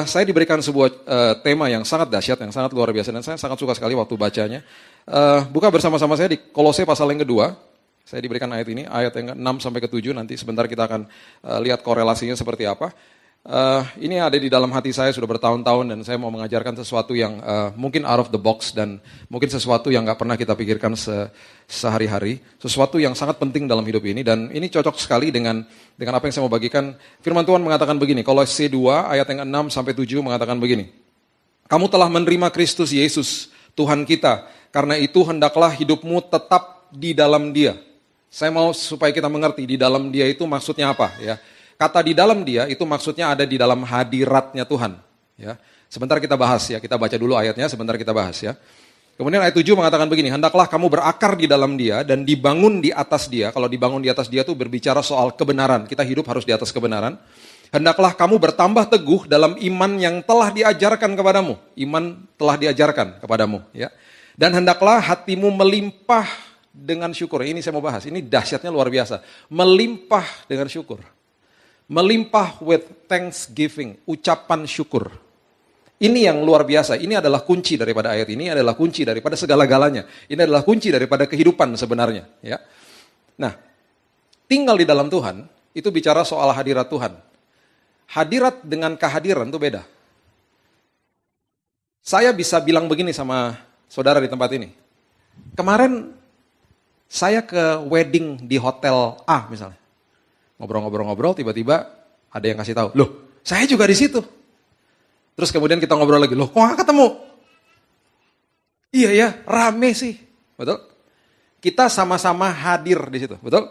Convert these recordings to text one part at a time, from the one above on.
Saya diberikan sebuah tema yang sangat dahsyat, yang sangat luar biasa, dan saya sangat suka sekali waktu bacanya. Buka bersama-sama saya di Kolose pasal yang kedua. Saya diberikan ayat ini, ayat yang ke-6 sampai ke-7, nanti sebentar kita akan lihat korelasinya seperti apa. Ini ada di dalam hati saya sudah bertahun-tahun, dan saya mau mengajarkan sesuatu yang mungkin out of the box, dan mungkin sesuatu yang gak pernah kita pikirkan sehari-hari, sesuatu yang sangat penting dalam hidup ini, dan ini cocok sekali dengan apa yang saya mau bagikan. Firman Tuhan mengatakan begini, Kolose 2 ayat yang 6 sampai 7 mengatakan begini. Kamu telah menerima Kristus Yesus, Tuhan kita, karena itu hendaklah hidupmu tetap di dalam Dia. Saya mau supaya kita mengerti di dalam Dia itu maksudnya apa, ya. Kata di dalam Dia itu maksudnya ada di dalam hadiratnya Tuhan, ya. Sebentar kita bahas ya, kita baca dulu ayatnya, sebentar kita bahas ya. Kemudian ayat 7 mengatakan begini, hendaklah kamu berakar di dalam Dia dan dibangun di atas Dia. Kalau dibangun di atas Dia itu berbicara soal kebenaran, kita hidup harus di atas kebenaran. Hendaklah kamu bertambah teguh dalam iman yang telah diajarkan kepadamu. Iman telah diajarkan kepadamu, ya. Dan hendaklah hatimu melimpah dengan syukur. Ini saya mau bahas, ini dahsyatnya luar biasa. Melimpah dengan syukur. Melimpah with thanksgiving, ucapan syukur. Ini yang luar biasa, ini adalah kunci daripada ayat ini, adalah kunci daripada segala-galanya. Ini adalah kunci daripada kehidupan sebenarnya. Ya. Nah, tinggal di dalam Tuhan, itu bicara soal hadirat Tuhan. Hadirat dengan kehadiran itu beda. Saya bisa bilang begini sama saudara di tempat ini. Kemarin saya ke wedding di hotel A misalnya. Ngobrol-ngobrol, tiba-tiba ada yang kasih tahu, loh saya juga di situ. Terus kemudian kita ngobrol lagi, loh kok gak ketemu? Iya ya, rame sih, betul? Kita sama-sama hadir di situ, betul?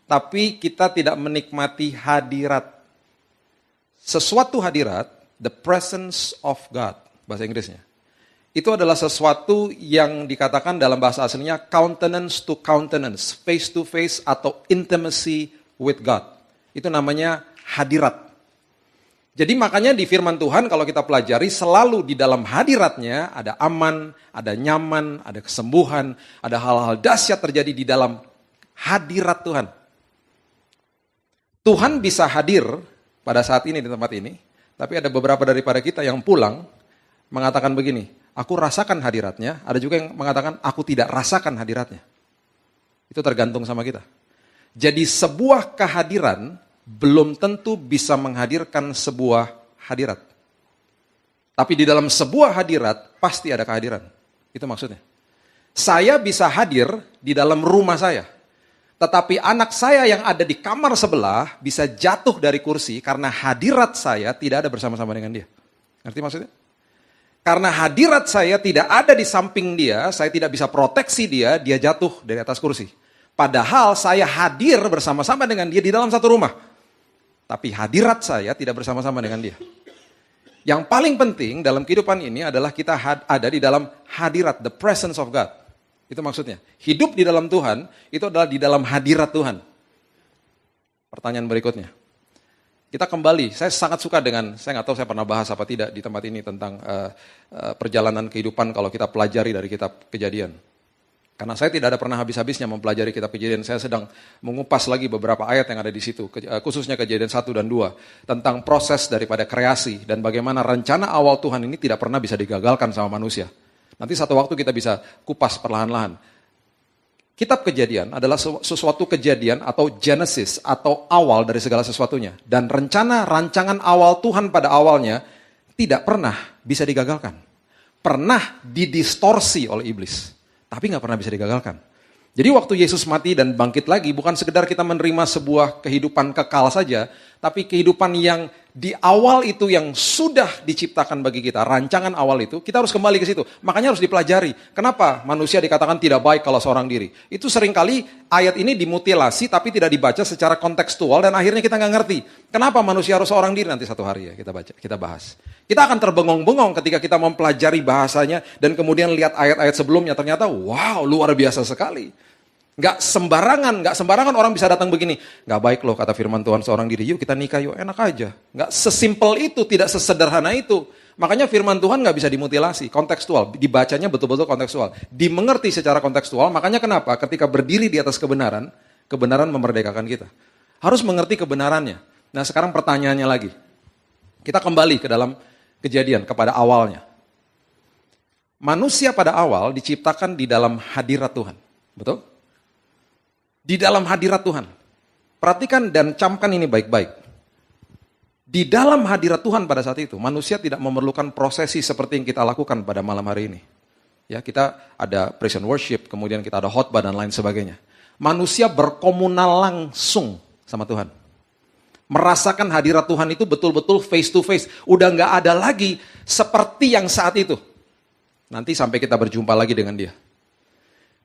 Tapi kita tidak menikmati hadirat. Sesuatu hadirat, the presence of God, bahasa Inggrisnya. Itu adalah sesuatu yang dikatakan dalam bahasa aslinya countenance to countenance, face to face atau intimacy with God. Itu namanya hadirat. Jadi makanya di firman Tuhan kalau kita pelajari selalu di dalam hadiratnya ada aman, ada nyaman, ada kesembuhan, ada hal-hal dahsyat terjadi di dalam hadirat Tuhan. Tuhan bisa hadir pada saat ini di tempat ini, tapi ada beberapa daripada kita yang pulang mengatakan begini, aku rasakan hadiratnya, ada juga yang mengatakan aku tidak rasakan hadiratnya. Itu tergantung sama kita. Jadi sebuah kehadiran belum tentu bisa menghadirkan sebuah hadirat. Tapi di dalam sebuah hadirat pasti ada kehadiran. Itu maksudnya. Saya bisa hadir di dalam rumah saya. Tetapi anak saya yang ada di kamar sebelah bisa jatuh dari kursi karena hadirat saya tidak ada bersama-sama dengan dia. Ngerti maksudnya? Karena hadirat saya tidak ada di samping dia, saya tidak bisa proteksi dia, dia jatuh dari atas kursi. Padahal saya hadir bersama-sama dengan dia di dalam satu rumah. Tapi hadirat saya tidak bersama-sama dengan dia. Yang paling penting dalam kehidupan ini adalah kita ada di dalam hadirat, the presence of God. Itu maksudnya. Hidup di dalam Tuhan, itu adalah di dalam hadirat Tuhan. Pertanyaan berikutnya. Kita kembali, saya sangat suka dengan, saya nggak tahu saya pernah bahas apa tidak di tempat ini tentang perjalanan kehidupan kalau kita pelajari dari kitab Kejadian. Karena saya tidak ada pernah habis-habisnya mempelajari kitab Kejadian. Saya sedang mengupas lagi beberapa ayat yang ada di situ. Khususnya Kejadian 1 dan 2. Tentang proses daripada kreasi. Dan bagaimana rencana awal Tuhan ini tidak pernah bisa digagalkan sama manusia. Nanti satu waktu kita bisa kupas perlahan-lahan. Kitab Kejadian adalah sesuatu kejadian atau Genesis. Atau awal dari segala sesuatunya. Dan rancangan awal Tuhan pada awalnya tidak pernah bisa digagalkan. Pernah didistorsi oleh iblis. Tapi gak pernah bisa digagalkan. Jadi waktu Yesus mati dan bangkit lagi, bukan sekedar kita menerima sebuah kehidupan kekal saja, tapi kehidupan yang di awal itu yang sudah diciptakan bagi kita, rancangan awal itu, kita harus kembali ke situ. Makanya harus dipelajari. Kenapa manusia dikatakan tidak baik kalau seorang diri? Itu seringkali ayat ini dimutilasi tapi tidak dibaca secara kontekstual dan akhirnya kita nggak ngerti. Kenapa manusia harus seorang diri? Nanti satu hari ya kita bahas. Kita akan terbengong-bengong ketika kita mempelajari bahasanya dan kemudian lihat ayat-ayat sebelumnya. Ternyata wow, luar biasa sekali. Gak sembarangan orang bisa datang begini. Gak baik loh kata firman Tuhan seorang diri. Yuk kita nikah yuk, enak aja. Gak sesimpel itu, tidak sesederhana itu. Makanya firman Tuhan gak bisa dimutilasi, kontekstual. Dibacanya betul-betul kontekstual. Dimengerti secara kontekstual, makanya kenapa? Ketika berdiri di atas kebenaran, kebenaran memerdekakan kita. Harus mengerti kebenarannya. Nah sekarang pertanyaannya lagi. Kita kembali ke dalam Kejadian, kepada awalnya. Manusia pada awal diciptakan di dalam hadirat Tuhan. Betul? Di dalam hadirat Tuhan. Perhatikan dan camkan ini baik-baik. Di dalam hadirat Tuhan pada saat itu, manusia tidak memerlukan prosesi seperti yang kita lakukan pada malam hari ini. Ya, kita ada praise and worship, kemudian kita ada khotbah dan lain sebagainya. Manusia berkomunal langsung sama Tuhan. Merasakan hadirat Tuhan itu betul-betul face to face. Udah gak ada lagi seperti yang saat itu. Nanti sampai kita berjumpa lagi dengan dia.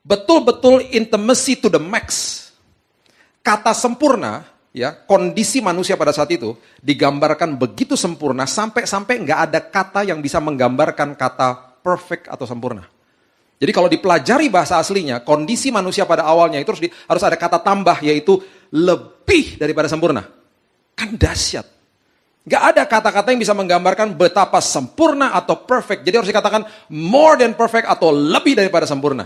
Betul-betul intimacy to the max. Kata sempurna, ya, kondisi manusia pada saat itu digambarkan begitu sempurna sampai gak ada kata yang bisa menggambarkan kata perfect atau sempurna. Jadi kalau dipelajari bahasa aslinya, kondisi manusia pada awalnya itu harus ada kata tambah, yaitu lebih daripada sempurna. Kan dahsyat. Gak ada kata-kata yang bisa menggambarkan betapa sempurna atau perfect. Jadi harus dikatakan more than perfect atau lebih daripada sempurna.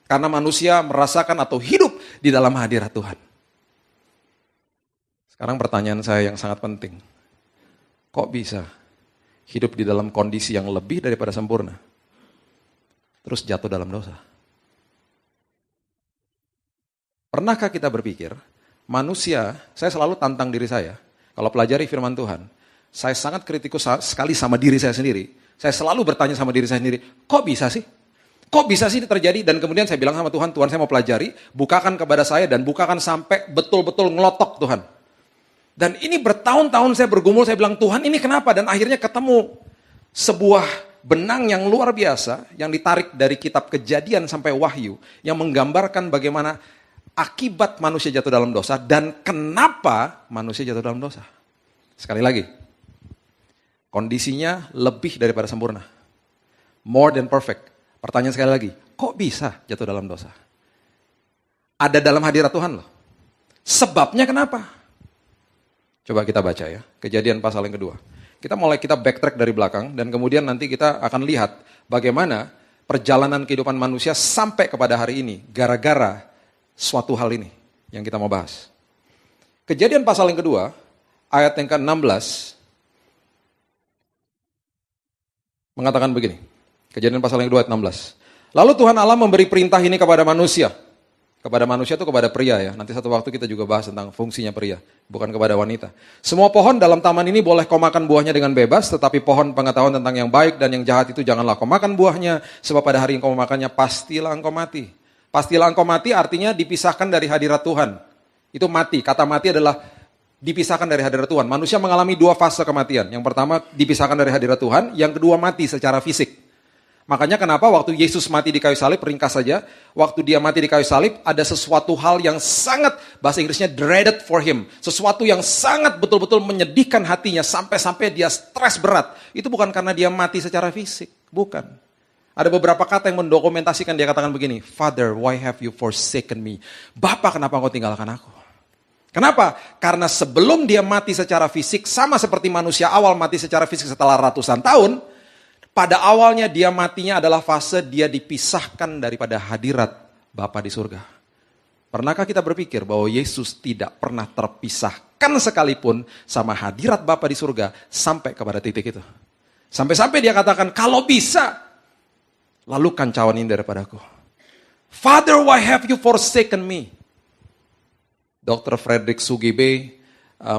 Karena manusia merasakan atau hidup di dalam hadirat Tuhan. Sekarang pertanyaan saya yang sangat penting. Kok bisa hidup di dalam kondisi yang lebih daripada sempurna, terus jatuh dalam dosa? Pernahkah kita berpikir, manusia, saya selalu tantang diri saya, kalau pelajari firman Tuhan, saya sangat kritikus sekali sama diri saya sendiri. Saya selalu bertanya sama diri saya sendiri, kok bisa sih? Kok bisa sih ini terjadi? Dan kemudian saya bilang sama Tuhan, Tuhan saya mau pelajari, bukakan kepada saya dan bukakan sampai betul-betul ngelotok Tuhan. Dan ini bertahun-tahun saya bergumul, saya bilang, Tuhan ini kenapa? Dan akhirnya ketemu sebuah benang yang luar biasa, yang ditarik dari kitab Kejadian sampai Wahyu, yang menggambarkan bagaimana akibat manusia jatuh dalam dosa dan kenapa manusia jatuh dalam dosa. Sekali lagi, kondisinya lebih daripada sempurna. More than perfect. Pertanyaan sekali lagi, kok bisa jatuh dalam dosa? Ada dalam hadirat Tuhan loh. Sebabnya kenapa? Coba kita baca ya, Kejadian pasal yang kedua. Kita backtrack dari belakang dan kemudian nanti kita akan lihat bagaimana perjalanan kehidupan manusia sampai kepada hari ini gara-gara suatu hal ini yang kita mau bahas. Kejadian pasal yang kedua, ayat yang ke-16, mengatakan begini. Kejadian pasal yang kedua ayat 16. Lalu Tuhan Allah memberi perintah ini kepada manusia. Kepada manusia itu kepada pria ya. Nanti satu waktu kita juga bahas tentang fungsinya pria, bukan kepada wanita. Semua pohon dalam taman ini boleh kau makan buahnya dengan bebas, tetapi pohon pengetahuan tentang yang baik dan yang jahat itu janganlah kau makan buahnya, sebab pada hari yang kau makannya pastilah engkau mati. Pastilah engkau mati artinya dipisahkan dari hadirat Tuhan. Itu mati. Kata mati adalah dipisahkan dari hadirat Tuhan. Manusia mengalami dua fase kematian. Yang pertama dipisahkan dari hadirat Tuhan. Yang kedua mati secara fisik. Makanya kenapa waktu Yesus mati di kayu salib, ringkas saja. Waktu dia mati di kayu salib, ada sesuatu hal yang sangat, bahasa Inggrisnya dreaded for him. Sesuatu yang sangat betul-betul menyedihkan hatinya. Sampai-sampai dia stres berat. Itu bukan karena dia mati secara fisik. Bukan. Ada beberapa kata yang mendokumentasikan, dia katakan begini, Father, why have you forsaken me? Bapa, kenapa engkau tinggalkan aku? Kenapa? Karena sebelum dia mati secara fisik, sama seperti manusia awal mati secara fisik setelah ratusan tahun, pada awalnya dia matinya adalah fase dia dipisahkan daripada hadirat Bapa di surga. Pernahkah kita berpikir bahwa Yesus tidak pernah terpisahkan sekalipun sama hadirat Bapa di surga sampai kepada titik itu? Sampai-sampai dia katakan, kalau bisa, lalukan cawan ini daripadaku. Father, why have you forsaken me? Dr. Frederick Sugibe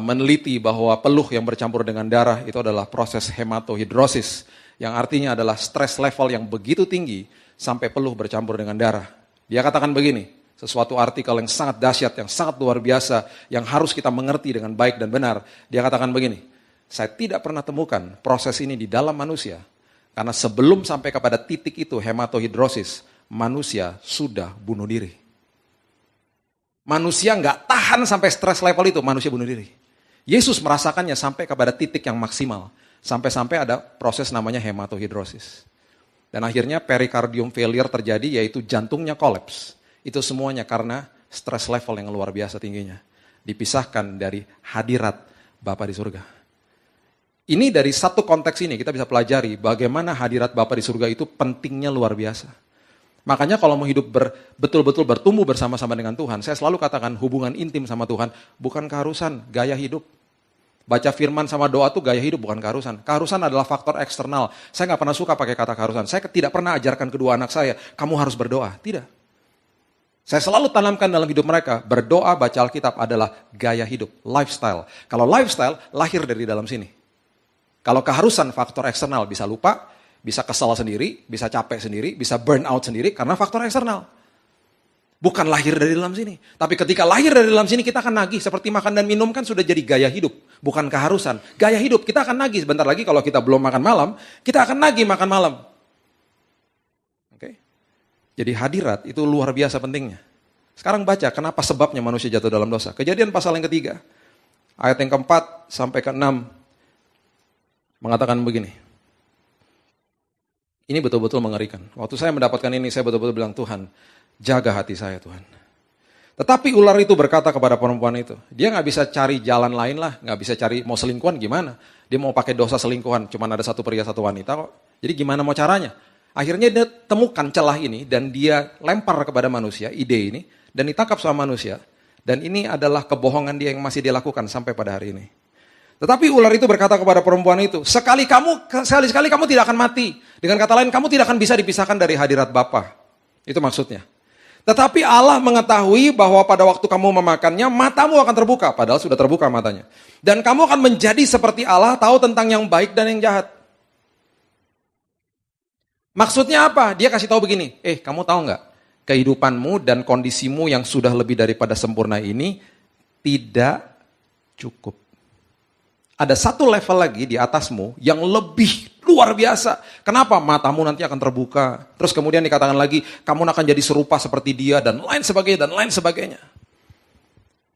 meneliti bahwa peluh yang bercampur dengan darah itu adalah proses hematohidrosis, yang artinya adalah stres level yang begitu tinggi sampai peluh bercampur dengan darah. Dia katakan begini, sesuatu artikel yang sangat dahsyat, yang sangat luar biasa, yang harus kita mengerti dengan baik dan benar. Dia katakan begini, saya tidak pernah temukan proses ini di dalam manusia, karena sebelum sampai kepada titik itu hematohidrosis, manusia sudah bunuh diri. Manusia nggak tahan sampai stres level itu, manusia bunuh diri. Yesus merasakannya sampai kepada titik yang maksimal. Sampai-sampai ada proses namanya hematohidrosis. Dan akhirnya pericardium failure terjadi, yaitu jantungnya kolaps. Itu semuanya karena stres level yang luar biasa tingginya. Dipisahkan dari hadirat Bapa di surga. Ini dari satu konteks ini kita bisa pelajari bagaimana hadirat Bapa di surga itu pentingnya luar biasa. Makanya kalau mau hidup betul-betul bertumbuh bersama-sama dengan Tuhan, saya selalu katakan hubungan intim sama Tuhan bukan keharusan, gaya hidup. Baca firman sama doa tuh gaya hidup, bukan keharusan. Keharusan adalah faktor eksternal. Saya nggak pernah suka pakai kata keharusan. Saya tidak pernah ajarkan kedua anak saya, kamu harus berdoa. Tidak. Saya selalu tanamkan dalam hidup mereka, berdoa, baca Alkitab adalah gaya hidup, lifestyle. Kalau lifestyle, lahir dari dalam sini. Kalau keharusan faktor eksternal, bisa lupa, bisa kesal sendiri, bisa capek sendiri, bisa burn out sendiri, karena faktor eksternal. Bukan lahir dari dalam sini. Tapi ketika lahir dari dalam sini kita akan nagih. Seperti makan dan minum kan sudah jadi gaya hidup. Bukan keharusan. Gaya hidup kita akan nagih. Sebentar lagi kalau kita belum makan malam, kita akan nagih makan malam. Oke? Jadi hadirat itu luar biasa pentingnya. Sekarang baca kenapa sebabnya manusia jatuh dalam dosa. Kejadian pasal yang ketiga. Ayat yang keempat sampai ke-6. Mengatakan begini. Ini betul-betul mengerikan. Waktu saya mendapatkan ini saya betul-betul bilang, Tuhan, jaga hati saya Tuhan. Tetapi ular itu berkata kepada perempuan itu, dia gak bisa cari jalan lain lah, gak bisa cari mau selingkuhan gimana. Dia mau pakai dosa selingkuhan, cuma ada satu pria satu wanita kok. Jadi gimana mau caranya? Akhirnya dia temukan celah ini dan dia lempar kepada manusia, ide ini, dan ditangkap sama manusia. Dan ini adalah kebohongan dia yang masih dia lakukan sampai pada hari ini. Tetapi ular itu berkata kepada perempuan itu, sekali-sekali kamu tidak akan mati. Dengan kata lain, kamu tidak akan bisa dipisahkan dari hadirat Bapa. Itu maksudnya. Tetapi Allah mengetahui bahwa pada waktu kamu memakannya, matamu akan terbuka. Padahal sudah terbuka matanya. Dan kamu akan menjadi seperti Allah, tahu tentang yang baik dan yang jahat. Maksudnya apa? Dia kasih tahu begini, kamu tahu nggak? Kehidupanmu dan kondisimu yang sudah lebih daripada sempurna ini tidak cukup. Ada satu level lagi di atasmu yang lebih luar biasa. Kenapa? Matamu nanti akan terbuka. Terus kemudian dikatakan lagi, kamu akan jadi serupa seperti dia dan lain sebagainya dan lain sebagainya.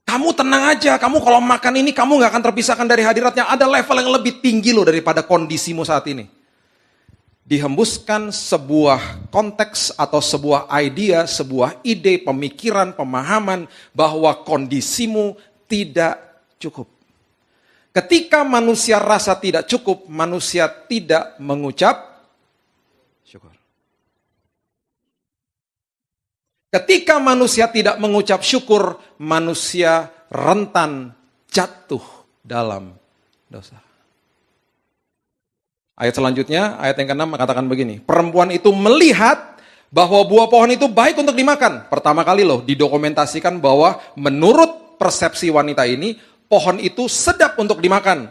Kamu tenang aja, kamu kalau makan ini kamu gak akan terpisahkan dari hadiratnya. Ada level yang lebih tinggi loh daripada kondisimu saat ini. Dihembuskan sebuah konteks atau sebuah idea, sebuah ide, pemikiran, pemahaman bahwa kondisimu tidak cukup. Ketika manusia rasa tidak cukup, manusia tidak mengucap syukur. Ketika manusia tidak mengucap syukur, manusia rentan jatuh dalam dosa. Ayat selanjutnya, ayat yang ke-6 mengatakan begini. Perempuan itu melihat bahwa buah pohon itu baik untuk dimakan. Pertama kali loh didokumentasikan bahwa menurut persepsi wanita ini, pohon itu sedap untuk dimakan.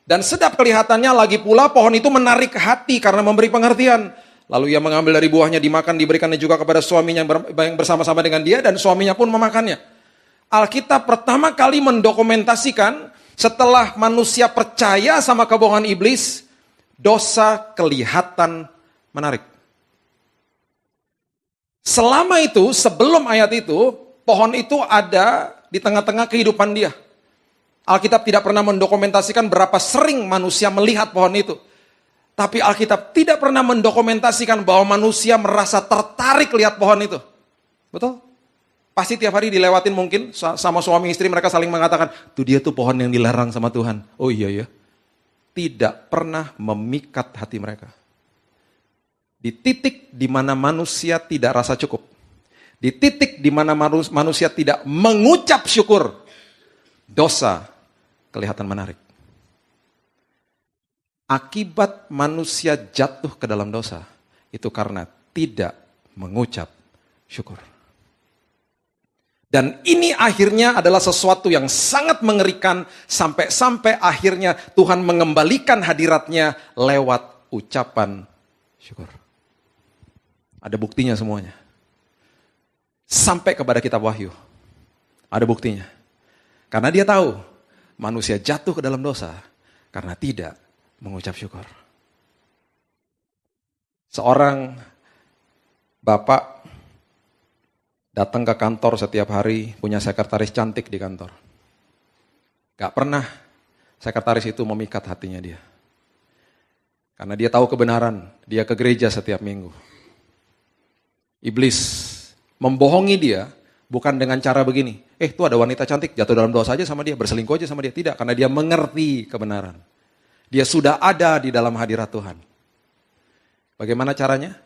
Dan sedap kelihatannya lagi pula pohon itu menarik hati karena memberi pengertian. Lalu ia mengambil dari buahnya dimakan, diberikannya juga kepada suaminya yang bersama-sama dengan dia dan suaminya pun memakannya. Alkitab pertama kali mendokumentasikan setelah manusia percaya sama kebohongan iblis, dosa kelihatan menarik. Selama itu, sebelum ayat itu, pohon itu ada di tengah-tengah kehidupan dia. Alkitab tidak pernah mendokumentasikan berapa sering manusia melihat pohon itu. Tapi Alkitab tidak pernah mendokumentasikan bahwa manusia merasa tertarik lihat pohon itu. Betul? Pasti tiap hari dilewatin mungkin sama suami istri mereka saling mengatakan, tuh dia tuh pohon yang dilarang sama Tuhan. Oh iya ya. Tidak pernah memikat hati mereka. Di titik di mana manusia tidak rasa cukup. Di titik di mana manusia tidak mengucap syukur. Dosa kelihatan menarik. Akibat manusia jatuh ke dalam dosa, itu karena tidak mengucap syukur. Dan ini akhirnya adalah sesuatu yang sangat mengerikan, sampai akhirnya Tuhan mengembalikan hadiratnya lewat ucapan syukur. Ada buktinya semuanya. Sampai kepada kitab Wahyu. Ada buktinya. Karena dia tahu manusia jatuh ke dalam dosa karena tidak mengucap syukur. Seorang bapak datang ke kantor setiap hari, punya sekretaris cantik di kantor. Gak pernah sekretaris itu memikat hatinya dia. Karena dia tahu kebenaran, dia ke gereja setiap minggu. Iblis membohongi dia, bukan dengan cara begini. Tuh ada wanita cantik, jatuh dalam dosa aja sama dia, berselingkuh aja sama dia. Tidak, karena dia mengerti kebenaran. Dia sudah ada di dalam hadirat Tuhan. Bagaimana caranya?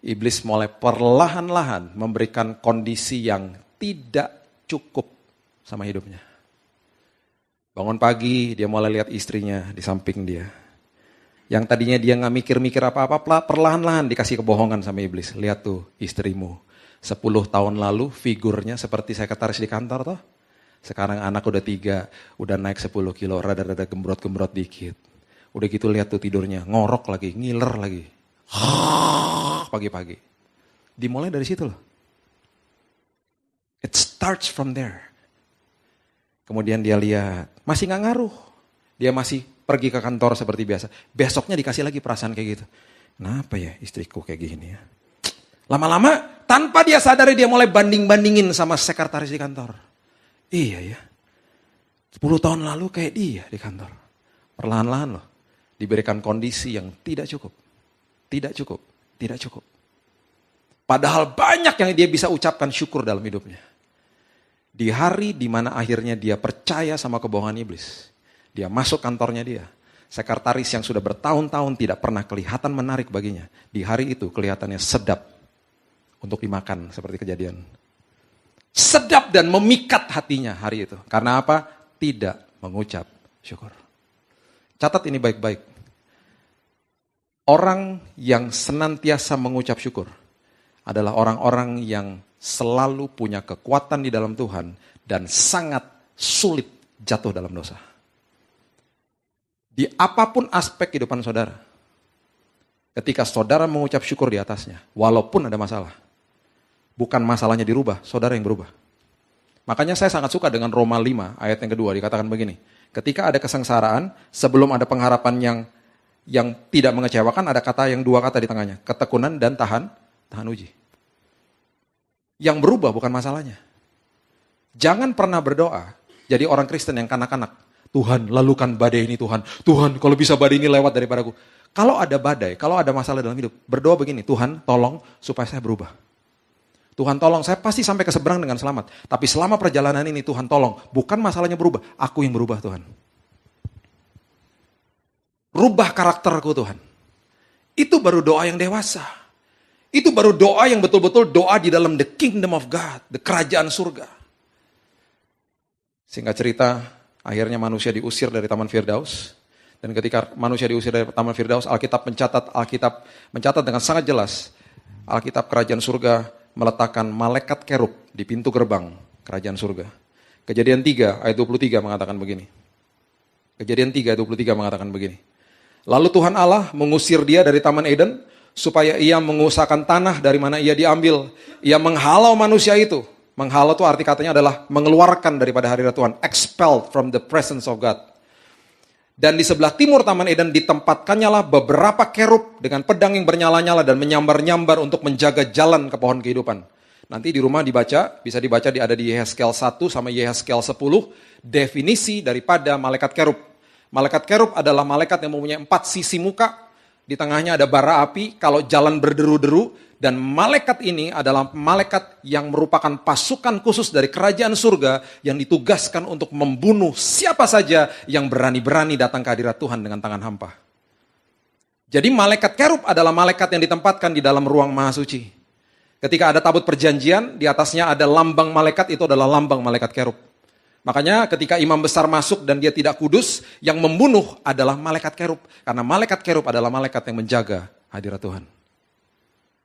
Iblis mulai perlahan-lahan memberikan kondisi yang tidak cukup sama hidupnya. Bangun pagi, dia mulai lihat istrinya di samping dia. Yang tadinya dia nggak mikir-mikir apa-apa, perlahan-lahan dikasih kebohongan sama iblis. Lihat tuh istrimu, 10 tahun lalu figurnya seperti sekretaris di kantor toh. Sekarang anak udah 3, udah naik 10 kilo, rada-rada gembrot-gembrot dikit. Udah gitu lihat tuh tidurnya, ngorok lagi, ngiler lagi. Pagi-pagi. Dimulai dari situ loh. It starts from there. Kemudian dia lihat, masih gak ngaruh. Dia masih pergi ke kantor seperti biasa. Besoknya dikasih lagi perasaan kayak gitu. Kenapa ya istriku kayak gini ya? Lama-lama, tanpa dia sadari dia mulai banding-bandingin sama sekretaris di kantor. Iya ya, 10 tahun lalu kayak dia di kantor. Perlahan-lahan loh, diberikan kondisi yang tidak cukup. Tidak cukup, tidak cukup. Padahal banyak yang dia bisa ucapkan syukur dalam hidupnya. Di hari di mana akhirnya dia percaya sama kebohongan iblis. Dia masuk kantornya dia. Sekretaris yang sudah bertahun-tahun tidak pernah kelihatan menarik baginya. Di hari itu kelihatannya sedap untuk dimakan seperti Kejadian. Sedap dan memikat hatinya hari itu. Karena apa? Tidak mengucap syukur. Catat ini baik-baik. Orang yang senantiasa mengucap syukur adalah orang-orang yang selalu punya kekuatan di dalam Tuhan dan sangat sulit jatuh dalam dosa. Di apapun aspek kehidupan saudara, ketika saudara mengucap syukur di atasnya, walaupun ada masalah, bukan masalahnya dirubah, saudara yang berubah. Makanya saya sangat suka dengan Roma 5 ayat yang kedua, dikatakan begini. Ketika ada kesengsaraan, sebelum ada pengharapan yang tidak mengecewakan, ada dua kata di tengahnya. Ketekunan dan tahan uji. Yang berubah bukan masalahnya. Jangan pernah berdoa jadi orang Kristen yang kanak-kanak. Tuhan, lalukan badai ini Tuhan. Tuhan, kalau bisa badai ini lewat daripadaku. Kalau ada badai, kalau ada masalah dalam hidup, berdoa begini, Tuhan tolong supaya saya berubah. Tuhan tolong, saya pasti sampai ke seberang dengan selamat. Tapi selama perjalanan ini Tuhan tolong, bukan masalahnya berubah, aku yang berubah Tuhan. Rubah karakterku Tuhan. Itu baru doa yang dewasa. Itu baru doa yang betul-betul doa di dalam the kingdom of God, the kerajaan surga. Singkat cerita, akhirnya manusia diusir dari Taman Firdaus. Dan ketika manusia diusir dari Taman Firdaus, Alkitab mencatat dengan sangat jelas. Alkitab kerajaan surga meletakkan malaikat kerub di pintu gerbang kerajaan surga. Kejadian 3 ayat 23 mengatakan begini. Kejadian 3 ayat 23 mengatakan begini. Lalu Tuhan Allah mengusir dia dari Taman Eden supaya ia mengusahakan tanah dari mana ia diambil. Ia menghalau manusia itu. Menghalau itu arti katanya adalah mengeluarkan daripada hadirat Tuhan. Expelled from the presence of God. Dan di sebelah timur Taman Eden ditempatkannya lah beberapa kerub dengan pedang yang bernyala-nyala dan menyambar-nyambar untuk menjaga jalan ke pohon kehidupan. Nanti di rumah dibaca, bisa dibaca ada di Yehezkiel 1 sama Yehezkiel 10, definisi daripada malaikat kerub. Malaikat kerub adalah malaikat yang mempunyai 4 sisi muka, di tengahnya ada bara api, kalau jalan berderu-deru, dan malaikat ini adalah malaikat yang merupakan pasukan khusus dari kerajaan surga yang ditugaskan untuk membunuh siapa saja yang berani-berani datang ke hadirat Tuhan dengan tangan hampa. Jadi malaikat kerub adalah malaikat yang ditempatkan di dalam ruang maha suci. Ketika ada tabut perjanjian, di atasnya ada lambang malaikat, itu adalah lambang malaikat kerub. Makanya ketika imam besar masuk dan dia tidak kudus, yang membunuh adalah malaikat kerub. Karena malaikat kerub adalah malaikat yang menjaga hadirat Tuhan.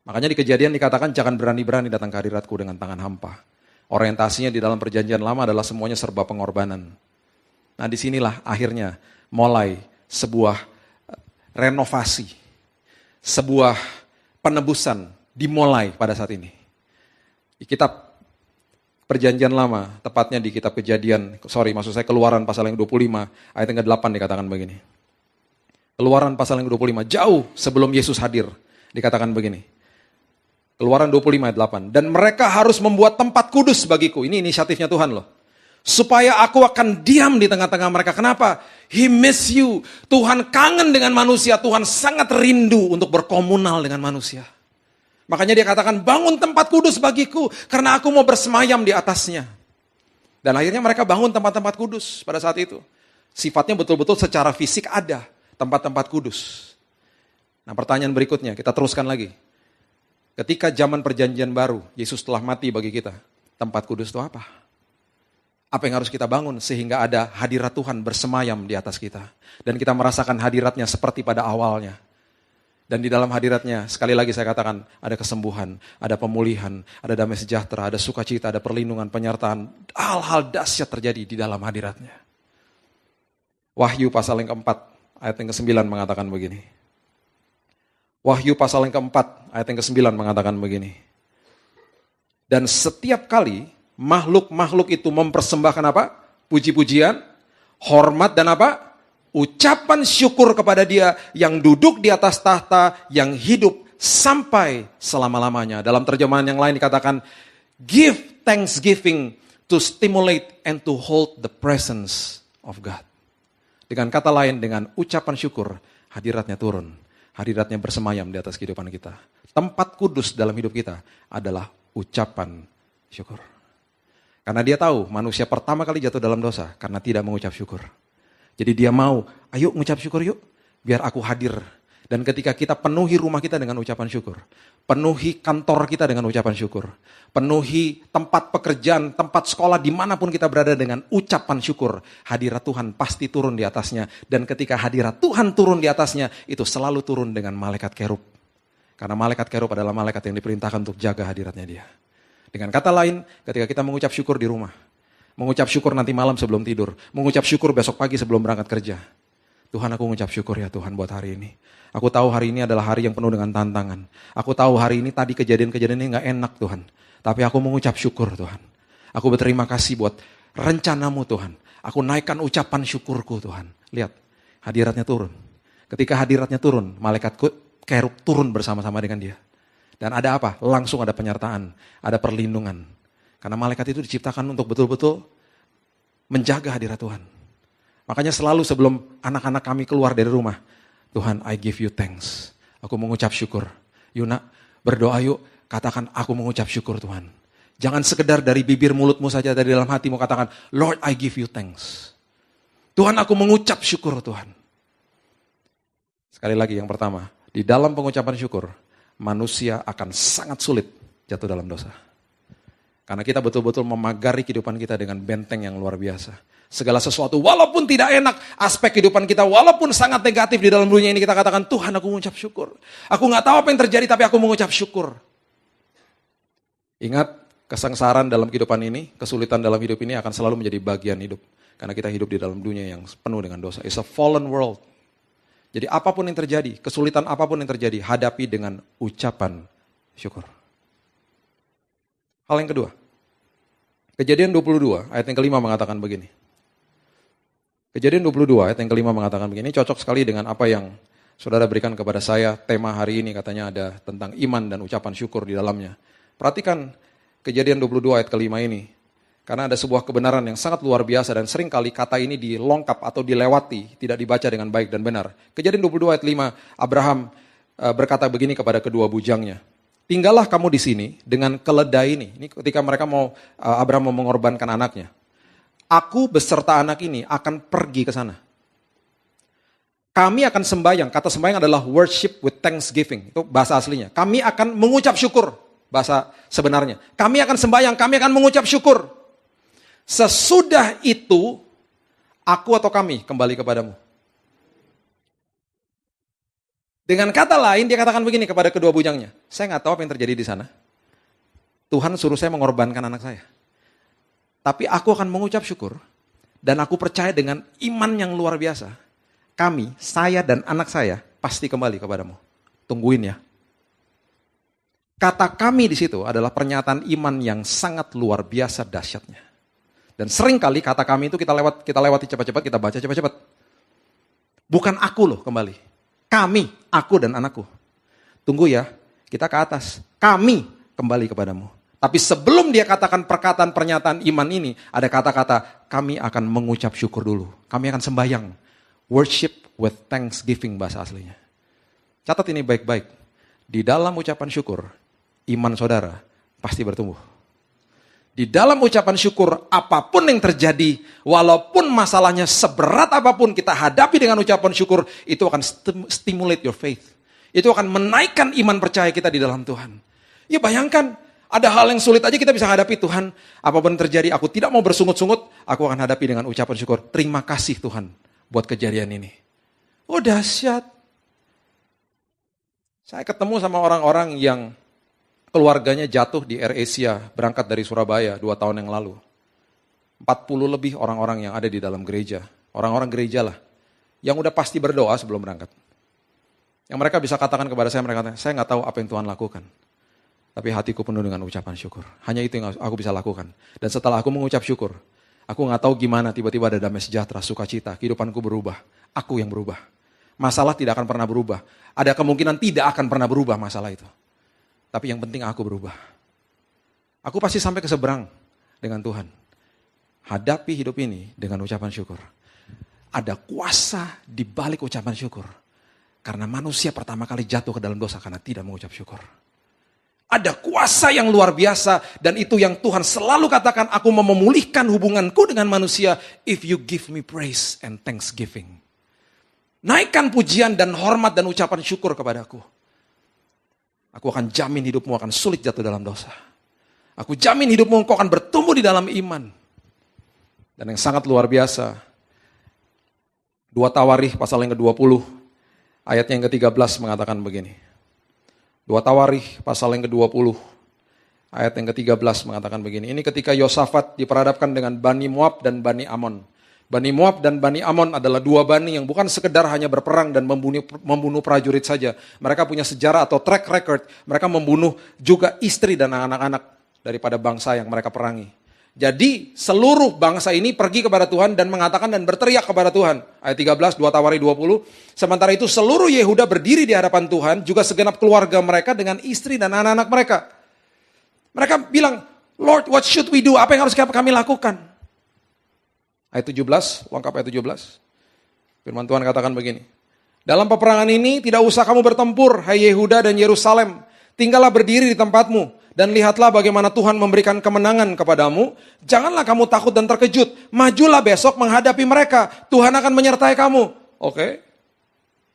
Makanya di Kejadian dikatakan jangan berani-berani datang ke hadiratku dengan tangan hampa. Orientasinya di dalam perjanjian lama adalah semuanya serba pengorbanan. Nah disinilah akhirnya mulai sebuah renovasi, sebuah penebusan dimulai pada saat ini. Di kitab Perjanjian Lama, tepatnya di kitab Keluaran pasal yang 25, ayat yang ke-8 dikatakan begini. Keluaran pasal yang 25, jauh sebelum Yesus hadir, dikatakan begini. Keluaran 25 ayat 8. Dan mereka harus membuat tempat kudus bagiku. Ini inisiatifnya Tuhan loh. Supaya aku akan diam di tengah-tengah mereka. Kenapa? He miss you. Tuhan kangen dengan manusia. Tuhan sangat rindu untuk berkomunal dengan manusia. Makanya dia katakan, bangun tempat kudus bagiku. Karena aku mau bersemayam di atasnya. Dan akhirnya mereka bangun tempat-tempat kudus pada saat itu. Sifatnya betul-betul secara fisik ada tempat-tempat kudus. Nah pertanyaan berikutnya, kita teruskan lagi. Ketika zaman perjanjian baru, Yesus telah mati bagi kita. Tempat kudus itu apa? Apa yang harus kita bangun sehingga ada hadirat Tuhan bersemayam di atas kita. Dan kita merasakan hadiratnya seperti pada awalnya. Dan di dalam hadiratnya, sekali lagi saya katakan, ada kesembuhan, ada pemulihan, ada damai sejahtera, ada sukacita, ada perlindungan, penyertaan. Hal-hal dahsyat terjadi di dalam hadiratnya. Wahyu pasal yang keempat, ayat yang ke-9 mengatakan begini. Wahyu pasal yang keempat, ayat yang ke-9 mengatakan begini. Dan setiap kali makhluk-makhluk itu mempersembahkan apa? Puji-pujian, hormat dan apa? Ucapan syukur kepada Dia yang duduk di atas tahta, yang hidup sampai selama-lamanya. Dalam terjemahan yang lain dikatakan, give thanksgiving to stimulate and to hold the presence of God. Dengan kata lain, dengan ucapan syukur, hadiratnya turun. Hadiratnya bersemayam di atas kehidupan kita. Tempat kudus dalam hidup kita adalah ucapan syukur. Karena Dia tahu manusia pertama kali jatuh dalam dosa karena tidak mengucap syukur. Jadi Dia mau, ayo ngucap syukur yuk, biar aku hadir. Dan ketika kita penuhi rumah kita dengan ucapan syukur, penuhi kantor kita dengan ucapan syukur, penuhi tempat pekerjaan, tempat sekolah, dimanapun kita berada dengan ucapan syukur, hadirat Tuhan pasti turun di atasnya. Dan ketika hadirat Tuhan turun di atasnya, itu selalu turun dengan malaikat kerub. Karena malaikat kerub adalah malaikat yang diperintahkan untuk jaga hadiratnya Dia. Dengan kata lain, ketika kita mengucap syukur di rumah, mengucap syukur nanti malam sebelum tidur, mengucap syukur besok pagi sebelum berangkat kerja. Tuhan, aku mengucap syukur ya Tuhan buat hari ini. Aku tahu hari ini adalah hari yang penuh dengan tantangan. Aku tahu hari ini tadi kejadian-kejadian ini gak enak Tuhan. Tapi aku mengucap syukur Tuhan. Aku berterima kasih buat rencanamu Tuhan. Aku naikkan ucapan syukurku Tuhan. Lihat, hadiratnya turun. Ketika hadiratnya turun, malaikat kerub turun bersama-sama dengan Dia. Dan ada apa? Langsung ada penyertaan, ada perlindungan. Karena malaikat itu diciptakan untuk betul-betul menjaga hadirat Tuhan. Makanya selalu sebelum anak-anak kami keluar dari rumah, Tuhan, I give you thanks. Aku mengucap syukur. Yuna, berdoa yuk, katakan aku mengucap syukur Tuhan. Jangan sekedar dari bibir mulutmu saja, dari dalam hatimu katakan, Lord, I give you thanks. Tuhan, aku mengucap syukur Tuhan. Sekali lagi yang pertama, di dalam pengucapan syukur, manusia akan sangat sulit jatuh dalam dosa. Karena kita betul-betul memagari kehidupan kita dengan benteng yang luar biasa. Segala sesuatu walaupun tidak enak, aspek kehidupan kita walaupun sangat negatif di dalam dunia ini, kita katakan, Tuhan aku mengucap syukur. Aku gak tahu apa yang terjadi tapi aku mengucap syukur. Ingat, kesengsaraan dalam kehidupan ini, kesulitan dalam hidup ini akan selalu menjadi bagian hidup. Karena kita hidup di dalam dunia yang penuh dengan dosa. It's a fallen world. Jadi apapun yang terjadi, kesulitan apapun yang terjadi, hadapi dengan ucapan syukur. Hal yang kedua, Kejadian 22 ayat yang kelima mengatakan begini. Kejadian 22 ayat yang kelima mengatakan begini, cocok sekali dengan apa yang saudara berikan kepada saya. Tema hari ini katanya ada tentang iman dan ucapan syukur di dalamnya. Perhatikan Kejadian 22 ayat kelima ini. Karena ada sebuah kebenaran yang sangat luar biasa dan seringkali kata ini dilongkap atau dilewati, tidak dibaca dengan baik dan benar. Kejadian 22 ayat 5, Abraham berkata begini kepada kedua bujangnya. Tinggallah kamu di sini dengan keledai ini. Ini ketika mereka Abraham mau mengorbankan anaknya. Aku beserta anak ini akan pergi ke sana. Kami akan sembahyang. Kata sembahyang adalah worship with thanksgiving. Itu bahasa aslinya. Kami akan mengucap syukur. Bahasa sebenarnya. Kami akan sembahyang, kami akan mengucap syukur. Sesudah itu, aku atau kami kembali kepadamu. Dengan kata lain, dia katakan begini kepada kedua bujangnya. Saya nggak tahu apa yang terjadi di sana. Tuhan suruh saya mengorbankan anak saya. Tapi aku akan mengucap syukur. Dan aku percaya dengan iman yang luar biasa. Kami, saya dan anak saya, pasti kembali kepadamu. Tungguin ya. Kata kami di situ adalah pernyataan iman yang sangat luar biasa dahsyatnya. Dan seringkali kata kami itu kita lewati cepat-cepat, kita baca cepat-cepat. Bukan aku loh kembali. Kami, aku dan anakku. Tunggu ya, kita ke atas. Kami kembali kepadamu. Tapi sebelum dia katakan perkataan pernyataan iman ini, ada kata-kata, kami akan mengucap syukur dulu. Kami akan sembahyang. Worship with thanksgiving bahasa aslinya. Catat ini baik-baik. Di dalam ucapan syukur, iman saudara pasti bertumbuh. Di dalam ucapan syukur, apapun yang terjadi, walaupun masalahnya seberat apapun kita hadapi dengan ucapan syukur, itu akan stimulate your faith. Itu akan menaikkan iman percaya kita di dalam Tuhan. Ya bayangkan, Ada hal yang sulit aja kita bisa hadapi, Tuhan. Apapun yang terjadi, aku tidak mau bersungut-sungut, aku akan hadapi dengan ucapan syukur. Terima kasih Tuhan buat kejadian ini. Oh dahsyat. Saya ketemu sama orang-orang yang keluarganya jatuh di AirAsia, berangkat dari Surabaya 2 tahun yang lalu. 40 lebih orang-orang yang ada di dalam gereja. Orang-orang gereja lah. Yang udah pasti berdoa sebelum berangkat. Yang mereka bisa katakan kepada saya, mereka katakan, saya nggak tahu apa yang Tuhan lakukan. Tapi hatiku penuh dengan ucapan syukur. Hanya itu yang aku bisa lakukan. Dan setelah aku mengucap syukur, aku nggak tahu gimana tiba-tiba ada damai sejahtera, sukacita, kehidupanku berubah. Aku yang berubah. Masalah tidak akan pernah berubah. Ada kemungkinan tidak akan pernah berubah masalah itu. Tapi yang penting aku berubah. Aku pasti sampai ke seberang dengan Tuhan. Hadapi hidup ini dengan ucapan syukur. Ada kuasa di balik ucapan syukur. Karena manusia pertama kali jatuh ke dalam dosa karena tidak mengucap syukur. Ada kuasa yang luar biasa dan itu yang Tuhan selalu katakan, aku mau memulihkan hubunganku dengan manusia if you give me praise and thanksgiving. Naikkan pujian dan hormat dan ucapan syukur kepadaku. Aku akan jamin hidupmu akan sulit jatuh dalam dosa. Aku jamin hidupmu engkau akan bertumbuh di dalam iman. Dan yang sangat luar biasa, 2 Tawarikh pasal yang ke-20, ayat yang ke-13 mengatakan begini. 2 Tawarikh pasal yang ke-20, ayat yang ke-13 mengatakan begini. Ini ketika Yosafat diperhadapkan dengan Bani Moab dan Bani Amon. Bani Moab dan Bani Amon adalah 2 bani yang bukan sekedar hanya berperang dan membunuh prajurit saja. Mereka punya sejarah atau track record. Mereka membunuh juga istri dan anak-anak daripada bangsa yang mereka perangi. Jadi seluruh bangsa ini pergi kepada Tuhan dan mengatakan dan berteriak kepada Tuhan. Ayat 13, 2 Tawarikh 20. Sementara itu seluruh Yehuda berdiri di hadapan Tuhan, juga segenap keluarga mereka dengan istri dan anak-anak mereka. Mereka bilang, Lord, what should we do? Apa yang harus kami lakukan? Ayat 17, lengkap ayat 17. Firman Tuhan katakan begini. Dalam peperangan ini tidak usah kamu bertempur, hai Yehuda dan Yerusalem. Tinggallah berdiri di tempatmu. Dan lihatlah bagaimana Tuhan memberikan kemenangan kepadamu. Janganlah kamu takut dan terkejut. Majulah besok menghadapi mereka. Tuhan akan menyertai kamu. Oke.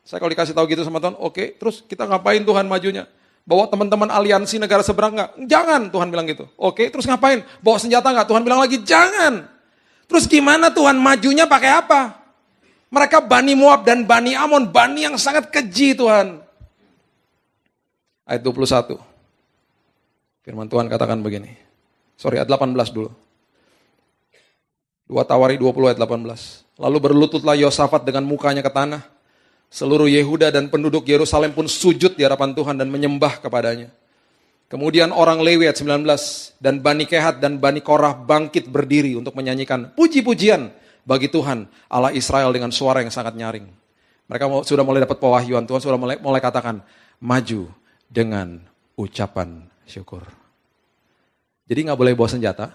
Saya kalau dikasih tahu gitu sama Tuhan, oke. Terus kita ngapain Tuhan majunya? Bawa teman-teman aliansi negara seberang nggak? Jangan, Tuhan bilang gitu. Oke, terus ngapain? Bawa senjata nggak? Tuhan bilang lagi, jangan. Terus gimana Tuhan majunya pakai apa? Mereka Bani Moab dan Bani Amon, Bani yang sangat keji Tuhan. Ayat 21. Firman Tuhan katakan begini. Ayat 18 dulu. 2 Tawarikh 20 ayat 18. Lalu berlututlah Yosafat dengan mukanya ke tanah. Seluruh Yehuda dan penduduk Yerusalem pun sujud di hadapan Tuhan dan menyembah kepadanya. Kemudian orang Lewi ayat 19. Dan Bani Kehat dan Bani Korah bangkit berdiri untuk menyanyikan puji-pujian bagi Tuhan Allah Israel dengan suara yang sangat nyaring. Mereka sudah mulai dapat pewahyuan. Tuhan sudah mulai katakan, maju dengan ucapan syukur. Jadi gak boleh bawa senjata,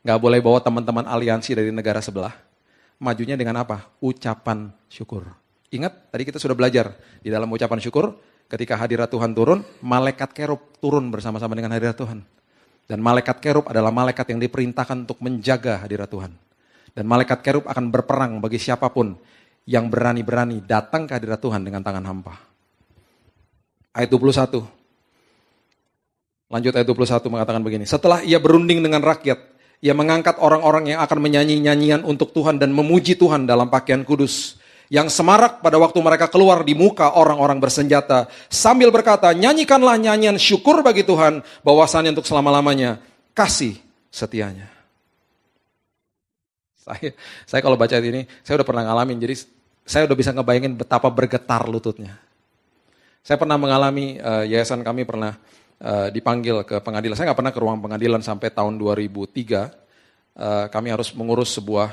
gak boleh bawa teman-teman aliansi dari negara sebelah. Majunya dengan apa? Ucapan syukur. Ingat, tadi kita sudah belajar di dalam ucapan syukur, ketika hadirat Tuhan turun, malaikat kerub turun bersama-sama dengan hadirat Tuhan. Dan malaikat kerub adalah malaikat yang diperintahkan untuk menjaga hadirat Tuhan. Dan malaikat kerub akan berperang bagi siapapun yang berani-berani datang ke hadirat Tuhan dengan tangan hampa. Ayat 21. Lanjut ayat 21 mengatakan begini. Setelah ia berunding dengan rakyat, ia mengangkat orang-orang yang akan menyanyi nyanyian untuk Tuhan dan memuji Tuhan dalam pakaian kudus. Yang semarak pada waktu mereka keluar di muka orang-orang bersenjata. Sambil berkata, nyanyikanlah nyanyian syukur bagi Tuhan, bahwasannya untuk selama-lamanya kasih setianya. Saya kalau baca ini, saya udah pernah ngalamin, jadi saya udah bisa ngebayangin betapa bergetar lututnya. Saya pernah mengalami, yayasan kami pernah dipanggil ke pengadilan. Saya nggak pernah ke ruang pengadilan sampai tahun 2003. Kami harus mengurus sebuah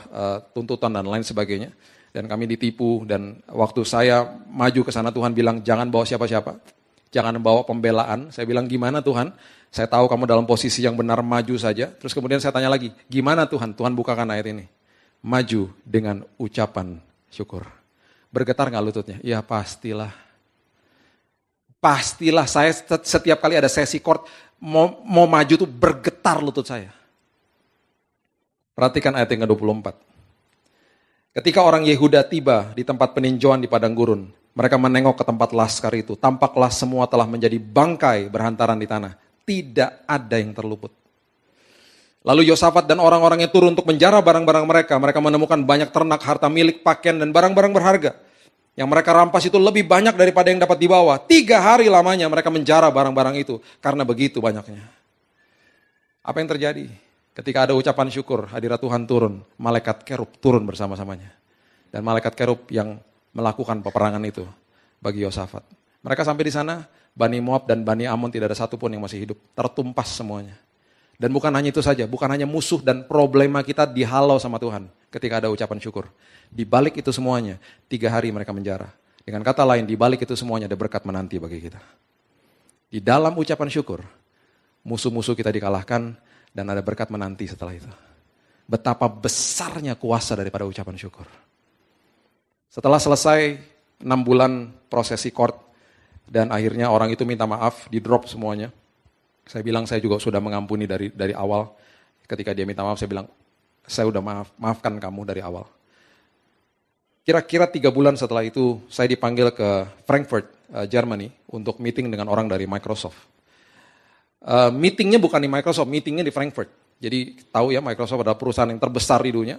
tuntutan dan lain sebagainya. Dan kami ditipu dan waktu saya maju ke sana Tuhan bilang jangan bawa siapa-siapa. Jangan bawa pembelaan. Saya bilang gimana Tuhan? Saya tahu kamu dalam posisi yang benar, maju saja. Terus kemudian saya tanya lagi, gimana Tuhan? Tuhan bukakan ayat ini. Maju dengan ucapan syukur. Bergetar nggak lututnya? Ya pastilah. Pastilah saya setiap kali ada sesi chord mau maju tuh bergetar lutut saya. Perhatikan ayat yang ke-24. Ketika orang Yehuda tiba di tempat peninjauan di padang gurun, mereka menengok ke tempat laskar itu. Tampaklah semua telah menjadi bangkai berhantaran di tanah. tidak ada yang terluput. Lalu Yosafat dan orang-orangnya turun untuk menjara barang-barang mereka. Mereka menemukan banyak ternak, harta milik, pakaian, dan barang-barang berharga. Yang mereka rampas itu lebih banyak daripada yang dapat dibawa. 3 hari lamanya mereka menjara barang-barang itu. Karena begitu banyaknya. Apa yang terjadi? Ketika ada ucapan syukur, hadirat Tuhan turun. Malaikat kerub turun bersama-samanya. Dan malaikat kerub yang melakukan peperangan itu bagi Yosafat. Mereka sampai di sana, Bani Moab dan Bani Amon tidak ada satupun yang masih hidup. Tertumpas semuanya. Dan bukan hanya itu saja, bukan hanya musuh dan problema kita dihalau sama Tuhan ketika ada ucapan syukur. Di balik itu semuanya, 3 hari mereka menjara. Dengan kata lain, di balik itu semuanya ada berkat menanti bagi kita. Di dalam ucapan syukur, musuh-musuh kita dikalahkan dan ada berkat menanti setelah itu. Betapa besarnya kuasa daripada ucapan syukur. Setelah selesai 6 bulan prosesi court dan akhirnya orang itu minta maaf, di drop semuanya. Saya bilang saya juga sudah mengampuni dari awal. Ketika dia minta maaf, saya bilang, saya udah maafkan kamu dari awal. Kira-kira 3 bulan setelah itu, saya dipanggil ke Frankfurt, Germany, untuk meeting dengan orang dari Microsoft. Meetingnya bukan di Microsoft, meetingnya di Frankfurt. Jadi tahu ya, Microsoft adalah perusahaan yang terbesar di dunia.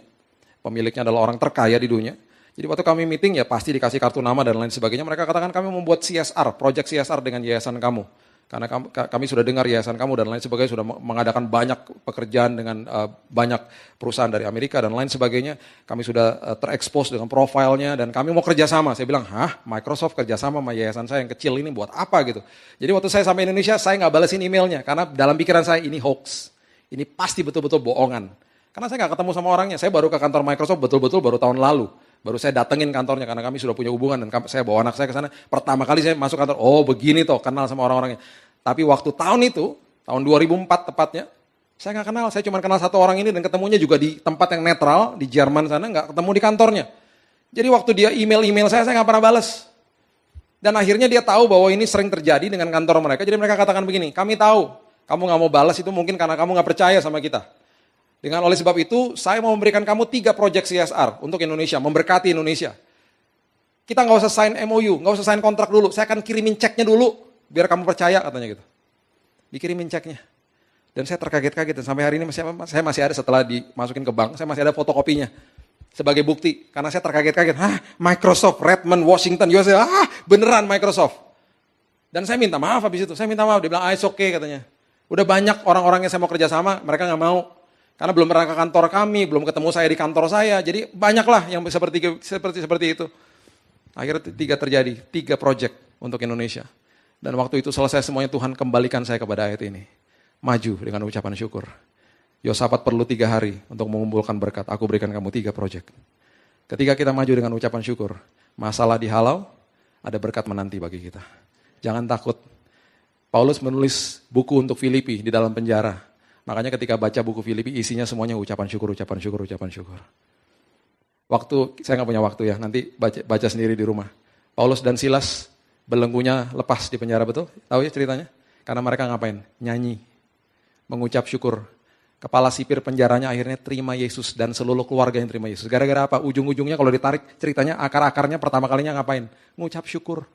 Pemiliknya adalah orang terkaya di dunia. Jadi waktu kami meeting ya pasti dikasih kartu nama dan lain sebagainya. Mereka katakan kami membuat CSR, project CSR dengan yayasan kamu. Karena kami sudah dengar yayasan kamu dan lain sebagainya, sudah mengadakan banyak pekerjaan dengan banyak perusahaan dari Amerika dan lain sebagainya. Kami sudah terekspos dengan profilnya dan kami mau kerjasama. Saya bilang, Microsoft kerjasama sama yayasan saya yang kecil ini buat apa gitu. Jadi waktu saya sampai Indonesia, saya nggak balesin emailnya. Karena dalam pikiran saya ini hoax. Ini pasti betul-betul bohongan. Karena saya nggak ketemu sama orangnya. Saya baru ke kantor Microsoft betul-betul baru tahun lalu. Baru saya datengin kantornya karena kami sudah punya hubungan dan saya bawa anak saya ke sana. Pertama kali saya masuk kantor, oh begini toh, kenal sama orang-orangnya. Tapi waktu tahun itu, tahun 2004 tepatnya, saya nggak kenal. Saya cuma kenal satu orang ini dan ketemunya juga di tempat yang netral, di Jerman sana, nggak ketemu di kantornya. Jadi waktu dia email saya nggak pernah balas. Dan akhirnya dia tahu bahwa ini sering terjadi dengan kantor mereka. Jadi mereka katakan begini, kami tahu kamu nggak mau balas itu mungkin karena kamu nggak percaya sama kita. Dengan oleh sebab itu, saya mau memberikan kamu 3 proyek CSR untuk Indonesia, memberkati Indonesia. Kita nggak usah sign MOU, nggak usah sign kontrak dulu. Saya akan kirimin ceknya dulu, biar kamu percaya katanya gitu. Dikirimin ceknya. Dan saya terkaget-kaget dan sampai hari ini saya masih ada setelah dimasukin ke bank, saya masih ada fotokopinya sebagai bukti. Karena saya terkaget-kaget, Microsoft, Redmond, Washington, USA, beneran Microsoft. Dan saya minta maaf habis itu, dia bilang, it's okay katanya. Udah banyak orang-orang yang saya mau kerjasama, mereka nggak mau. Karena belum pernah ke kantor kami, belum ketemu saya di kantor saya, jadi banyaklah yang seperti itu. Akhirnya 3 terjadi, 3 proyek untuk Indonesia. Dan waktu itu selesai semuanya Tuhan kembalikan saya kepada ayat ini. Maju dengan ucapan syukur. Yosafat perlu 3 hari untuk mengumpulkan berkat, aku berikan kamu 3 proyek. Ketika kita maju dengan ucapan syukur, masalah dihalau, ada berkat menanti bagi kita. Jangan takut. Paulus menulis buku untuk Filipi di dalam penjara. Makanya ketika baca buku Filipi isinya semuanya ucapan syukur. Waktu, saya nggak punya waktu ya, nanti baca sendiri di rumah. Paulus dan Silas belenggunya lepas di penjara, betul? Tahu ya ceritanya? Karena mereka ngapain? Nyanyi, mengucap syukur. Kepala sipir penjaranya akhirnya terima Yesus dan seluruh keluarga yang terima Yesus. Gara-gara apa? Ujung-ujungnya kalau ditarik ceritanya akar-akarnya pertama kalinya ngapain? Mengucap syukur.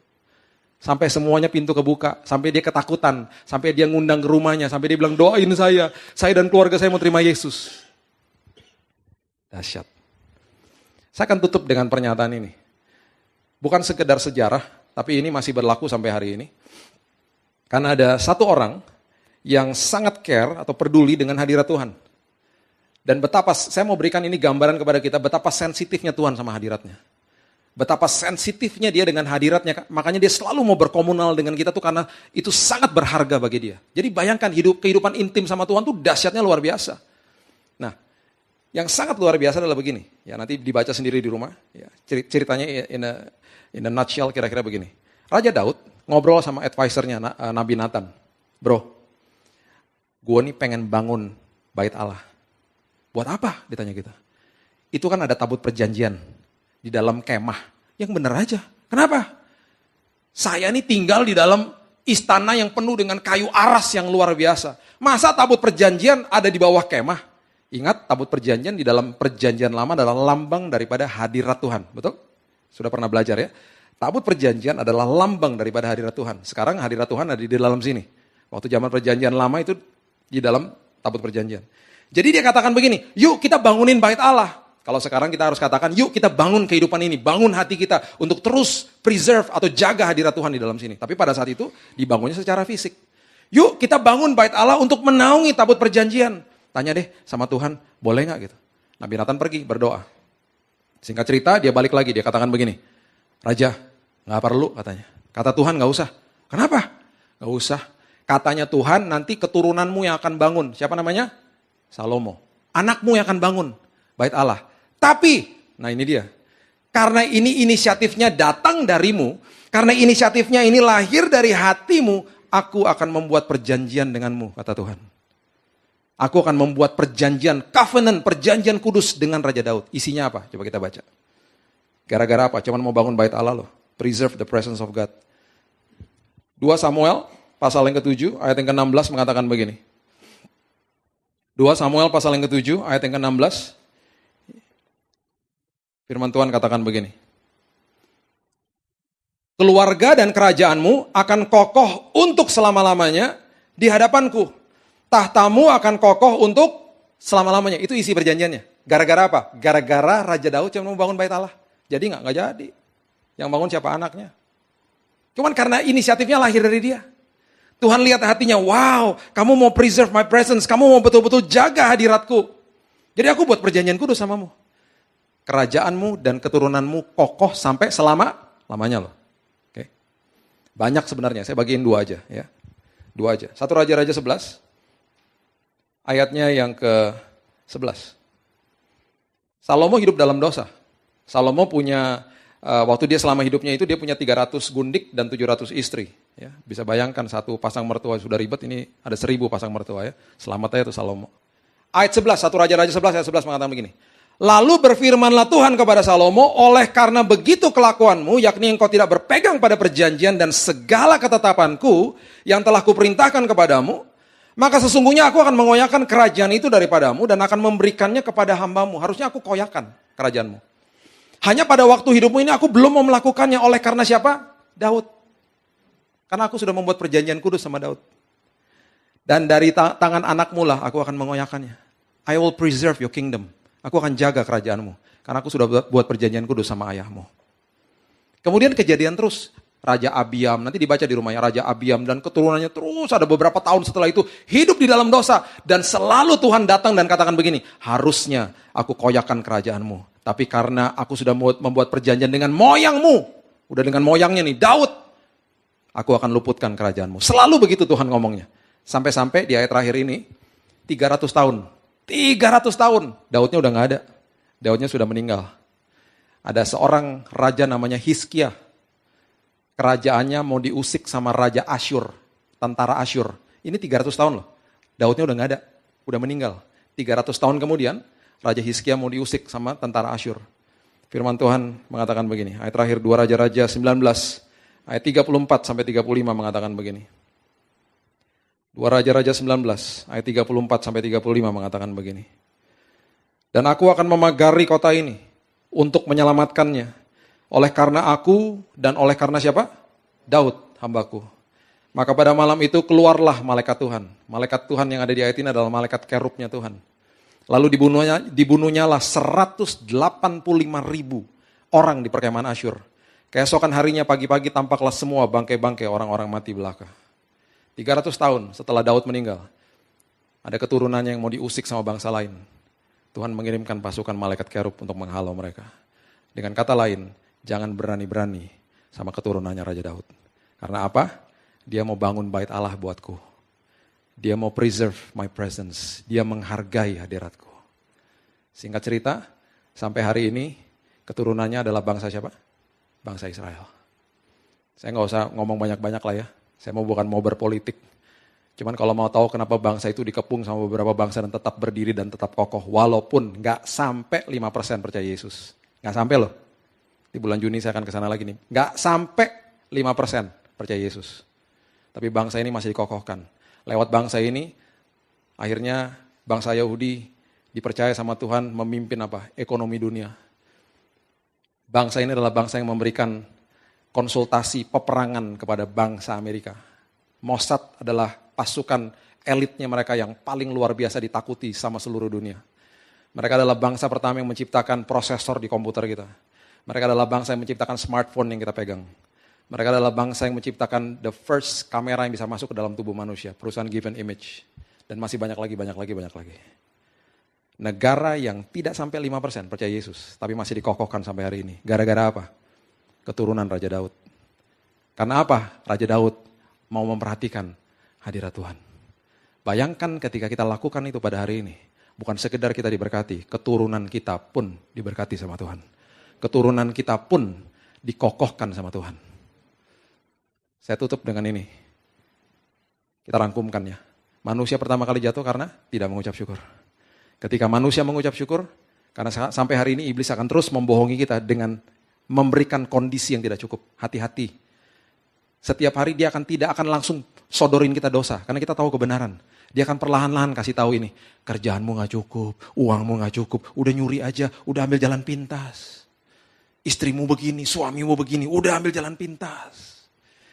Sampai semuanya pintu kebuka, sampai dia ketakutan, sampai dia ngundang ke rumahnya, sampai dia bilang doain saya dan keluarga saya mau terima Yesus. Dahsyat. Saya akan tutup dengan pernyataan ini. Bukan sekedar sejarah, tapi ini masih berlaku sampai hari ini. Karena ada satu orang yang sangat care atau peduli dengan hadirat Tuhan. Dan betapa, saya mau berikan ini gambaran kepada kita, betapa sensitifnya Tuhan sama hadiratnya. Betapa sensitifnya dia dengan hadiratnya, makanya dia selalu mau berkomunal dengan kita tuh karena itu sangat berharga bagi dia. Jadi bayangkan kehidupan intim sama Tuhan tuh dahsyatnya luar biasa. Nah, yang sangat luar biasa adalah begini, ya nanti dibaca sendiri di rumah. Ya, ceritanya in a nutshell kira-kira begini. Raja Daud ngobrol sama advisernya Nabi Nathan, bro, gue nih pengen bangun bait Allah. Buat apa? Ditanya kita. Itu kan ada tabut perjanjian di dalam kemah, yang benar aja. Kenapa? Saya ini tinggal di dalam istana yang penuh dengan kayu aras yang luar biasa. Masa tabut perjanjian ada di bawah kemah? Ingat, tabut perjanjian di dalam perjanjian lama adalah lambang daripada hadirat Tuhan. Betul? Sudah pernah belajar ya? Tabut perjanjian adalah lambang daripada hadirat Tuhan. Sekarang hadirat Tuhan ada di dalam sini. Waktu zaman perjanjian lama itu di dalam tabut perjanjian. Jadi dia katakan begini, yuk kita bangunin bait Allah. Kalau sekarang kita harus katakan, yuk kita bangun kehidupan ini, bangun hati kita untuk terus preserve atau jaga hadirat Tuhan di dalam sini. Tapi pada saat itu dibangunnya secara fisik. Yuk kita bangun bait Allah untuk menaungi tabut perjanjian. Tanya deh sama Tuhan, boleh gak gitu? Nabi Nathan pergi berdoa. Singkat cerita dia balik lagi, dia katakan begini, Raja gak perlu katanya. Kata Tuhan gak usah. Kenapa? Gak usah. Katanya Tuhan nanti keturunanmu yang akan bangun. Siapa namanya? Salomo. Anakmu yang akan bangun bait Allah. Tapi, nah ini dia. Karena ini inisiatifnya datang darimu, karena inisiatifnya ini lahir dari hatimu, aku akan membuat perjanjian denganmu, kata Tuhan. Aku akan membuat perjanjian, covenant, perjanjian kudus dengan Raja Daud. Isinya apa? Coba kita baca. Gara-gara apa? Cuman mau bangun bait Allah loh. Preserve the presence of God. 2 Samuel, pasal yang ke-7, ayat yang ke-16 mengatakan begini. 2 Samuel, pasal yang ke-7, ayat yang ke-16. Firman Tuhan katakan begini. Keluarga dan kerajaanmu akan kokoh untuk selama-lamanya di hadapanku. Tahtamu akan kokoh untuk selama-lamanya. Itu isi perjanjiannya. Gara-gara apa? Gara-gara Raja Daud cuma mau bangun bait Allah. Jadi nggak jadi. Yang bangun siapa? Anaknya. Cuman karena inisiatifnya lahir dari dia. Tuhan lihat hatinya, wow, kamu mau preserve my presence, kamu mau betul-betul jaga hadiratku. Jadi aku buat perjanjian kudus samamu. Kerajaanmu dan keturunanmu kokoh sampai selama-lamanya loh. Oke. Banyak sebenarnya, saya bagiin 2 aja ya. 2 aja. 1 Raja-Raja 11, ayatnya yang ke-11. Salomo hidup dalam dosa. Salomo punya, waktu dia selama hidupnya itu dia punya 300 gundik dan 700 istri. Ya, bisa bayangkan satu pasang mertua sudah ribet, ini ada 1000 pasang mertua ya. Selamat aja tuh Salomo. Ayat 11, 1 Raja-Raja 11 ayat 11 mengatakan begini. Lalu berfirmanlah Tuhan kepada Salomo, oleh karena begitu kelakuanmu, yakni engkau tidak berpegang pada perjanjian dan segala ketetapanku yang telah kuperintahkan kepadamu, maka sesungguhnya aku akan mengoyakkan kerajaan itu daripadamu dan akan memberikannya kepada hambamu. Harusnya aku koyakkan kerajaanmu. Hanya pada waktu hidupmu ini aku belum mau melakukannya, oleh karena siapa? Daud. Karena aku sudah membuat perjanjian kudus sama Daud. Dan dari tangan anakmu lah aku akan mengoyakkannya. I will preserve your kingdom. Aku akan jaga kerajaanmu. Karena aku sudah buat perjanjian kudus sama ayahmu. Kemudian kejadian terus. Raja Abiam, nanti dibaca di rumahnya. Raja Abiam dan keturunannya terus ada beberapa tahun setelah itu. Hidup di dalam dosa. Dan selalu Tuhan datang dan katakan begini. Harusnya aku koyakkan kerajaanmu. Tapi karena aku sudah membuat perjanjian dengan moyangmu. Udah dengan moyangnya nih, Daud. Aku akan luputkan kerajaanmu. Selalu begitu Tuhan ngomongnya. Sampai-sampai di ayat terakhir ini. 300 tahun. 300 tahun, Daudnya udah gak ada. Daudnya sudah meninggal. Ada seorang raja namanya Hizkia. Kerajaannya mau diusik sama Raja Asyur, tentara Asyur. Ini 300 tahun loh. Daudnya udah gak ada, udah meninggal. 300 tahun kemudian, Raja Hizkia mau diusik sama tentara Asyur. Firman Tuhan mengatakan begini, ayat terakhir 2 Raja-Raja 19, ayat 34 sampai 35 mengatakan begini. 2 Raja-Raja 19, ayat 34 sampai 35 mengatakan begini. Dan aku akan memagari kota ini untuk menyelamatkannya. Oleh karena aku dan oleh karena siapa? Daud, hambaku. Maka pada malam itu keluarlah malaikat Tuhan. Malaikat Tuhan yang ada di ayat ini adalah malaikat kerubnya Tuhan. Lalu dibunuhnyalah 185.000 orang di perkemahan Asyur. Keesokan harinya pagi-pagi tampaklah semua bangkai-bangkai orang-orang mati belaka. 300 tahun setelah Daud meninggal, ada keturunannya yang mau diusik sama bangsa lain. Tuhan mengirimkan pasukan malaikat kerub untuk menghalau mereka. Dengan kata lain, jangan berani-berani sama keturunannya Raja Daud. Karena apa? Dia mau bangun bait Allah buatku. Dia mau preserve my presence. Dia menghargai hadiratku. Singkat cerita, sampai hari ini keturunannya adalah bangsa siapa? Bangsa Israel. Saya nggak usah ngomong banyak-banyak lah ya. Saya bukan mau berpolitik. Cuman kalau mau tahu kenapa bangsa itu dikepung sama beberapa bangsa dan tetap berdiri dan tetap kokoh. Walaupun nggak sampai 5% percaya Yesus. Nggak sampai loh. Di bulan Juni saya akan kesana lagi nih. Nggak sampai 5% percaya Yesus. Tapi bangsa ini masih dikokohkan. Lewat bangsa ini, akhirnya bangsa Yahudi dipercaya sama Tuhan memimpin apa? Ekonomi dunia. Bangsa ini adalah bangsa yang memberikan konsultasi peperangan kepada bangsa Amerika. Mossad adalah pasukan elitnya mereka yang paling luar biasa ditakuti sama seluruh dunia. Mereka adalah bangsa pertama yang menciptakan prosesor di komputer kita. Mereka adalah bangsa yang menciptakan smartphone yang kita pegang. Mereka adalah bangsa yang menciptakan the first kamera yang bisa masuk ke dalam tubuh manusia, perusahaan Given Image. Dan masih banyak lagi. Negara yang tidak sampai 5% percaya Yesus, tapi masih dikokohkan sampai hari ini. Gara-gara apa? Keturunan Raja Daud. Karena apa? Raja Daud mau memperhatikan hadirat Tuhan. Bayangkan ketika kita lakukan itu pada hari ini. Bukan sekedar kita diberkati, keturunan kita pun diberkati sama Tuhan. Keturunan kita pun dikokohkan sama Tuhan. Saya tutup dengan ini. Kita rangkumkannya. Manusia pertama kali jatuh karena tidak mengucap syukur. Ketika manusia mengucap syukur, karena sampai hari ini iblis akan terus membohongi kita dengan memberikan kondisi yang tidak cukup. Hati-hati. Setiap hari dia tidak akan langsung sodorin kita dosa, karena kita tahu kebenaran. Dia akan perlahan-lahan kasih tahu ini, kerjaanmu gak cukup, uangmu gak cukup, udah nyuri aja, udah ambil jalan pintas. Istrimu begini, suamimu begini, udah ambil jalan pintas.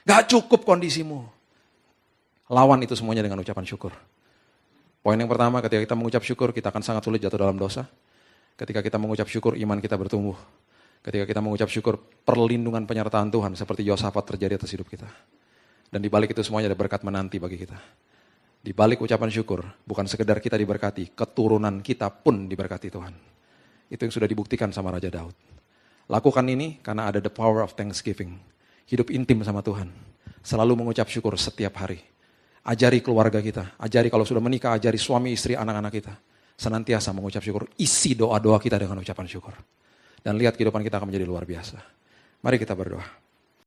Gak cukup kondisimu. Lawan itu semuanya dengan ucapan syukur. Poin yang pertama, ketika kita mengucap syukur, kita akan sangat sulit jatuh dalam dosa. Ketika kita mengucap syukur, iman kita bertumbuh. Ketika kita mengucap syukur, perlindungan penyertaan Tuhan seperti Yosafat terjadi atas hidup kita. Dan di balik itu semuanya ada berkat menanti bagi kita. Di balik ucapan syukur, bukan sekedar kita diberkati, keturunan kita pun diberkati Tuhan. Itu yang sudah dibuktikan sama Raja Daud. Lakukan ini karena ada the power of thanksgiving. Hidup intim sama Tuhan. Selalu mengucap syukur setiap hari. Ajari keluarga kita. Ajari kalau sudah menikah, ajari suami, istri, anak-anak kita. Senantiasa mengucap syukur. Isi doa-doa kita dengan ucapan syukur. Dan lihat kehidupan kita akan menjadi luar biasa. Mari kita berdoa.